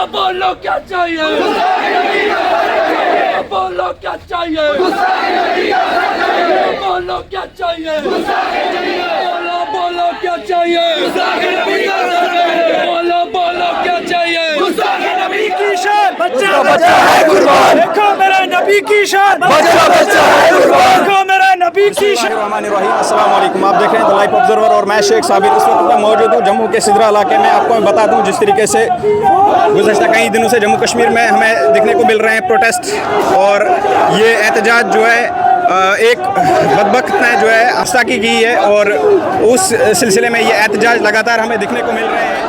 बोलो क्या चाहिए, बोलो क्या चाहिए, बोलो क्या चाहिए, बोलो बोलो क्या चाहिए, बोलो बोलो क्या चाहिए। नबी की शान, बच्चा बच्चा है कुर्बान, देखो मेरा नबी की शान, बच्चा बच्चा है कुर्बान, देखो मेरा नबी की शान। अस्सलाम वालेकुम, आप देख रहे हैं द लाइफ ऑब्जर्वर और मैं शेख साबिर। इस वक्त मैं मौजूद हूँ जम्मू के सिदरा इलाके में। आपको मैं बता दूँ जिस तरीके से गुज़श्ता कई दिनों से जम्मू कश्मीर में हमें देखने को मिल रहे हैं प्रोटेस्ट, और ये एहतजाज जो है एक बदबख्त ने जो है हस्ताकी की है, और उस सिलसिले में ये एहतजाज लगातार हमें देखने को मिल रहे हैं।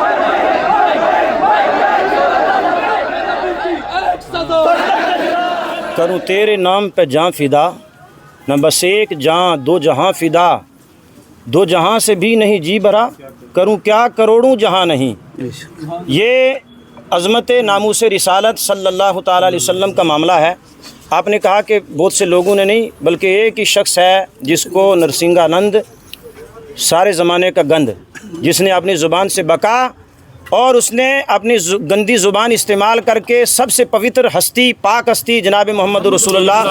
करूँ तेरे नाम पे जान फिदा, न बस एक जान दो जहां फिदा, दो जहां से भी नहीं जी भरा, करूँ क्या करोड़ों जहां नहीं। ये अज़मत नामूस रिसालत सल्लल्लाहु ताला अलैहि वसल्लम का मामला है। आपने कहा कि बहुत से लोगों ने नहीं, बल्कि एक ही शख्स है जिसको नरसिंहानंद सारे ज़माने का गंद, जिसने अपनी ज़ुबान से बका और उसने अपनी गंदी ज़ुबान इस्तेमाल करके सबसे पवित्र हस्ती पाक हस्ती जनाब मोहम्मद रसूलुल्लाह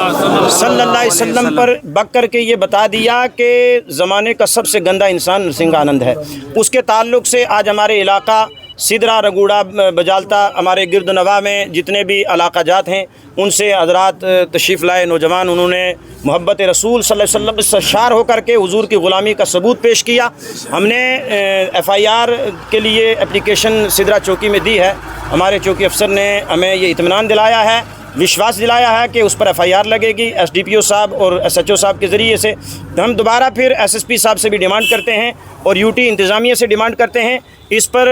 सल्लल्लाहु अलैहि वसल्लम पर बक करके ये बता दिया कि ज़माने का सबसे गंदा इंसान नरसिंहानंद है। उसके ताल्लुक़ से आज हमारे इलाका सिदरा रगूड़ा बजालता हमारे गिरद नवा में जितने भी इलाका जात हैं उनसे हज़रात तशरीफ़ लाए नौजवान, उन्होंने मोहब्बत रसूल सल्लल्लाहु अलैहि वसल्लम से शार होकर के हुजूर की ग़ुलामी का सबूत पेश किया। हमने FIR के लिए एप्लीकेशन सिदरा चौकी में दी है। हमारे चौकी अफसर ने हमें ये इत्मीनान दिलाया है, विश्वास दिलाया है कि उस पर FIR लगेगी SDPO साहब और SHO साहब के ज़रिए से। तो हम दोबारा फिर SSP साहब से भी डिमांड करते हैं और UT इंतज़ामिया से डिमांड करते हैं इस पर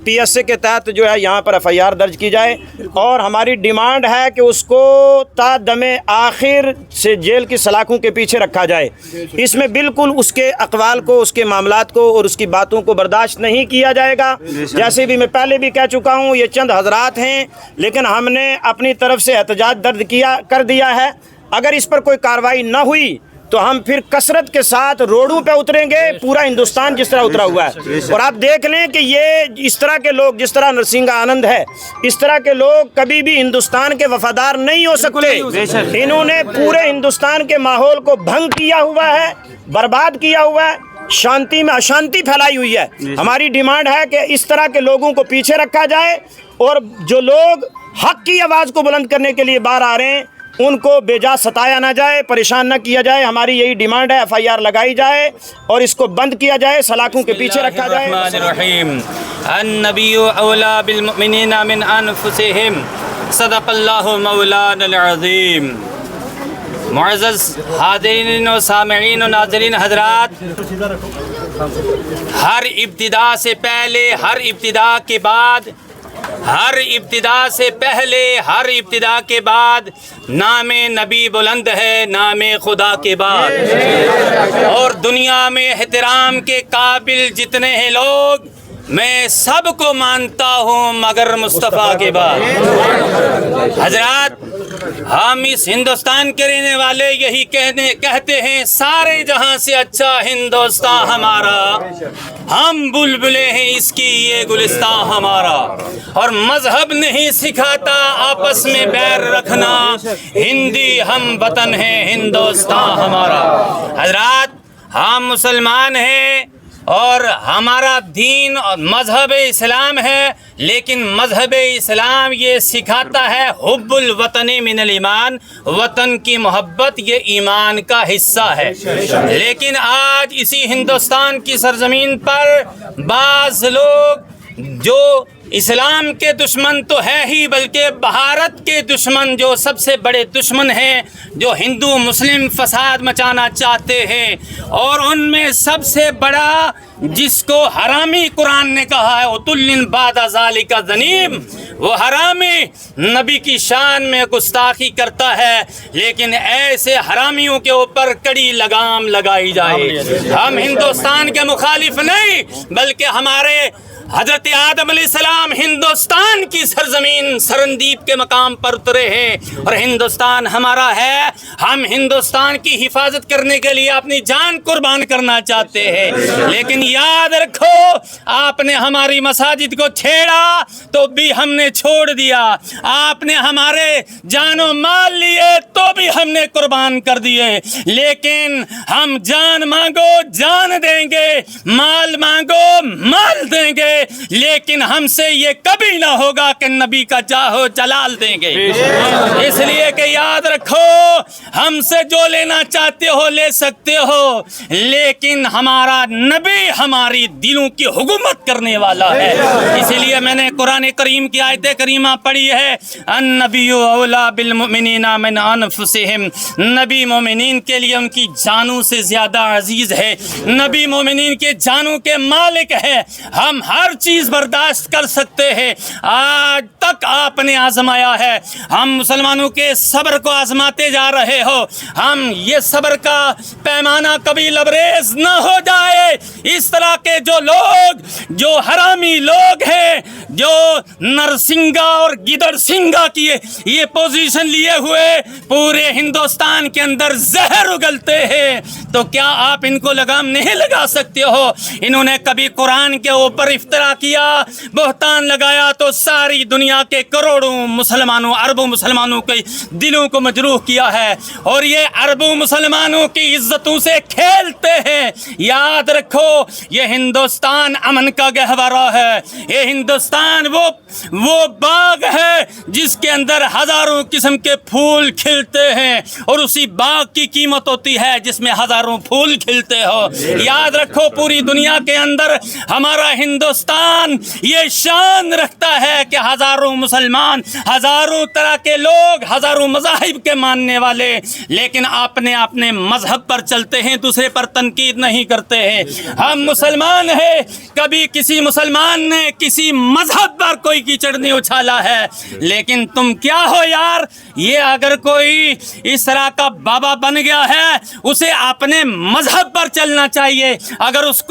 PSA के तहत जो है यहाँ पर FIR दर्ज की जाए, और हमारी डिमांड है कि उसको ता दमे आखिर से जेल की सलाखों के पीछे रखा जाए। इसमें बिल्कुल उसके अक़वाल को, उसके मामलात को और उसकी बातों को बर्दाश्त नहीं किया जाएगा। जैसे भी मैं पहले भी कह चुका हूँ, ये चंद हज़रात हैं, लेकिन हमने अपनी तरफ से एहतजाज दर्ज कर दिया है। अगर इस पर कोई कार्रवाई न हुई तो हम फिर कसरत के साथ रोडों पे उतरेंगे, पूरा हिंदुस्तान जिस तरह उतरा हुआ है। और आप देख लें कि ये इस तरह के लोग, जिस तरह नरसिंहानंद है, इस तरह के लोग कभी भी हिंदुस्तान के वफादार नहीं हो सकते। इन्होंने पूरे हिंदुस्तान के माहौल को भंग किया हुआ है, बर्बाद किया हुआ है, शांति में अशांति फैलाई हुई है। हमारी डिमांड है कि इस तरह के लोगों को पीछे रखा जाए, और जो लोग हक की आवाज़ को बुलंद करने के लिए बाहर आ रहे हैं उनको बेजा सताया ना जाए, परेशान ना किया जाए। हमारी यही डिमांड है, FIR लगाई जाए और इसको बंद किया जाए, सलाखों के पीछे रखा जाए। अन्नबिय्यु औला बिल मुमिनीना मिन अनफुसिहिम सदक़ल्लाहु मौलाना अज़ीम। मुअज़्ज़ज़ हाज़रीन व सामिईन व नाज़रीन हज़रात, हर इब्तिदा से पहले, हर इब्तिदा के बाद, हर इब्तिदा से पहले, हर इब्तिदा के बाद नामे नबी बुलंद है, नामे खुदा के बाद। और दुनिया में एहतराम के काबिल जितने हैं लोग, मैं सबको मानता हूँ मगर मुस्तफ़ा के बाद। हजरात, हम इस हिंदुस्तान के रहने वाले यही कहते हैं, सारे जहां से अच्छा हिंदुस्तान हमारा, हम बुलबुलें हैं इसकी ये गुलिस्तान हमारा। और मजहब नहीं सिखाता आपस में बैर रखना, हिंदी हम वतन है हिंदुस्तान हमारा। हजरात, हम मुसलमान हैं और हमारा दीन और मजहब इस्लाम है, लेकिन मजहब इस्लाम ये सिखाता है हुब्बुल वतनी मिनल ईमान, वतन की मोहब्बत ये ईमान का हिस्सा है। लेकिन आज इसी हिंदुस्तान की सरजमीन पर बाज़ लोग जो इस्लाम के दुश्मन तो है ही, बल्कि भारत के दुश्मन, जो सबसे बड़े दुश्मन हैं, जो हिंदू मुस्लिम फसाद मचाना चाहते हैं, और उनमें सबसे बड़ा जिसको हरामी कुरान ने कहा है उतुल्लिन बादा ज़ालिका ज़नीम, वो हरामी नबी की शान में गुस्ताखी करता है। लेकिन ऐसे हरामियों के ऊपर कड़ी लगाम लगाई जाए। हम हिंदुस्तान के मुखालिफ नहीं, बल्कि हमारे حضرت آدم علیہ السلام ہندوستان کی سرزمین سرندیپ کے مقام پر اترے ہیں اور ہندوستان ہمارا ہے. ہم ہندوستان کی حفاظت کرنے کے لیے اپنی جان قربان کرنا چاہتے ہیں. لیکن یاد رکھو آپ نے ہماری مساجد کو چھیڑا تو بھی ہم نے چھوڑ دیا. آپ نے ہمارے جان و مال لیے تو بھی ہم نے قربان کر دیے. لیکن ہم جان مانگو جان دیں گے, مال مانگو مال دیں گے, لیکن ہم سے یہ کبھی نہ ہوگا کہ نبی کا جاہو جلال دیں گے. اس لیے کہ یاد رکھو ہم سے جو لینا چاہتے ہو لے سکتے ہو, لیکن ہمارا نبی ہماری دلوں کی حکومت کرنے والا ہے. اسی لیے میں نے قرآن کریم کی آیت کریمہ پڑھی ہے, النبی اولا بالمؤمنین من انفسہم. نبی مومنین کے لیے ان کی جانوں سے زیادہ عزیز ہے. نبی مومنین کے جانوں کے مالک ہے. ہم ہر چیز برداشت کر سکتے ہیں. آج تک آپ نے آزمایا ہے, ہم مسلمانوں کے صبر کو آزماتے جا رہے ہو. ہم یہ صبر کا پیمانہ کبھی لبریز نہ ہو جائے. اس طرح کے جو لوگ, جو حرامی لوگ ہیں, جو نرسنگا اور گدڑ سنگا کی یہ پوزیشن لیے ہوئے پورے ہندوستان کے اندر زہر اگلتے ہیں, تو کیا آپ ان کو لگام نہیں لگا سکتے ہو؟ انہوں نے کبھی قرآن کے اوپر افطرا کیا, بہتان لگایا تو ساری دنیا کے کروڑوں مسلمانوں, اربوں مسلمانوں کے دلوں کو مجروح کیا ہے, اور یہ اربوں مسلمانوں کی عزتوں سے کھیلتے ہیں. یاد رکھو یہ ہندوستان امن کا گہوارہ ہے. یہ ہندوستان وہ باغ ہے جس کے اندر ہزاروں قسم کے پھول کھلتے ہیں, اور اسی باغ کی قیمت ہوتی ہے جس میں ہزاروں پھول کھلتے ہو. یاد رکھو پوری دنیا کے اندر ہمارا ہندوستان یہ شان رکھتا ہے کہ ہزاروں مسلمان, ہزاروں طرح کے لوگ, ہزاروں مذاہب کے ماننے والے, لیکن اپنے مذہب پر چلتے ہیں, دوسرے پر تنقید نہیں کرتے ہیں. ہم مسلمان ہیں, کبھی کسی مسلمان نے کسی مذہب پر کوئی کیچڑ نہیں اچھالا ہے. لیکن تم کیا ہو یار, یہ اگر کوئی اس طرح کا بابا بن گیا ہے اسے اپنے مذہب پر چلنا چاہیے. اگر اس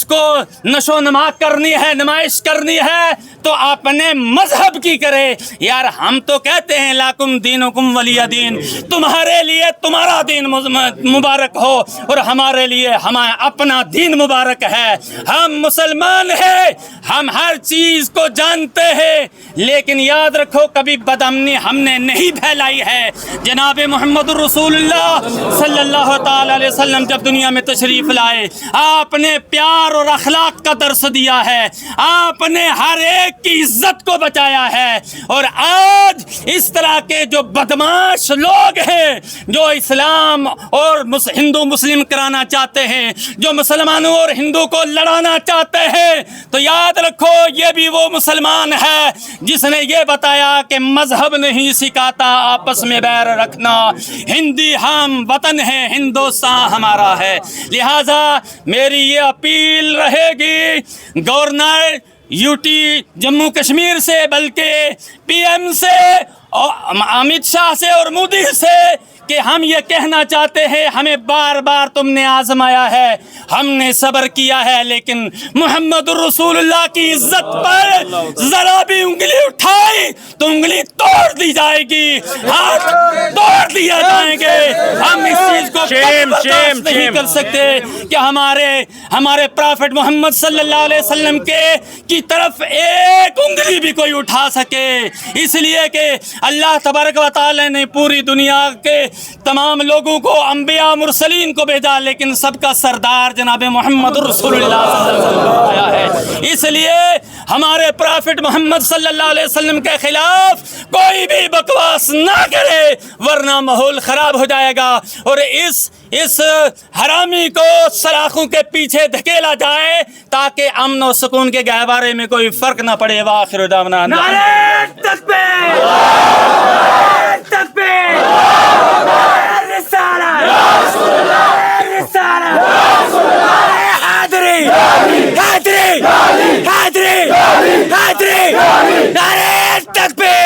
کو نشو و نما کرنی ہے, نمائش کرنی ہے تو اپنے مذہب کی کرے. یار ہم تو کہتے ہیں لاکم دینکم ولی دین, تمہارے لیے تمہارا دین مبارک ہو اور ہمارے لیے ہمارا اپنا دین مبارک ہے. ہم مسلمان ہیں, ہم ہر چیز کو جانتے ہیں, لیکن یاد رکھو کبھی بدامنی ہم نے نہیں پھیلائی ہے. جناب محمد رسول اللہ صلی اللہ تعالی علیہ وسلم جب دنیا میں تشریف لائے, آپ نے پیار اور اخلاق کا درس دیا ہے, آپ نے ہر ایک کی عزت کو بچایا ہے. اور آج اس طرح کے جو بدماش لوگ ہیں جو اسلام اور ہندو مسلم کرانا چاہتے ہیں, جو مسلمانوں اور ہندو کو لڑانا چاہتے ہیں, تو یاد رکھو یہ بھی وہ مسلمان ہے جس نے یہ بتایا کہ مذہب نہیں سکھاتا آپس میں بیر رکھنا. ہندی ہم وطن ہے, ہندوستان ہمارا ہے. لہذا میری یہ اپیل رہے گی governor U T Jammu Kashmir سے, بلکہ پی ایم سے, امت شاہ سے اور مودی سے, کہ ہم یہ کہنا چاہتے ہیں ہمیں بار بار تم نے آزمایا ہے, ہم نے صبر کیا ہے, لیکن محمد رسول اللہ کی عزت پر ذرا بھی انگلی اٹھائی تو انگلی توڑ دی جائے گی, ہاتھ توڑ دیے جائیں گے. ہم اس چیز کو برداشت نہیں کر سکتے کہ ہمارے پرافٹ محمد صلی اللہ علیہ وسلم کی طرف ایک انگلی بھی کوئی اٹھا سکے. اس لیے کہ اللہ تبارک و تعالی نے پوری دنیا کے تمام لوگوں کو, انبیاء مرسلین کو بھیجا, لیکن سب کا سردار جناب محمد رسول اللہ صلی اللہ علیہ وسلم آیا ہے. اس لیے ہمارے پرافٹ محمد صلی اللہ علیہ وسلم کے خلاف کوئی بھی بکواس نہ کرے, ورنہ ماحول خراب ہو جائے گا اور اس حرامی کو سلاخوں کے پیچھے دھکیلا جائے تاکہ امن و سکون کے گہوارے میں کوئی فرق نہ پڑے. وآخر دعوانا نعرہ تکبیر, تکبیر, رسالہ, رسالہ, حیدری, حیدری, حیدری, حیدری, نعرہ تکبیر.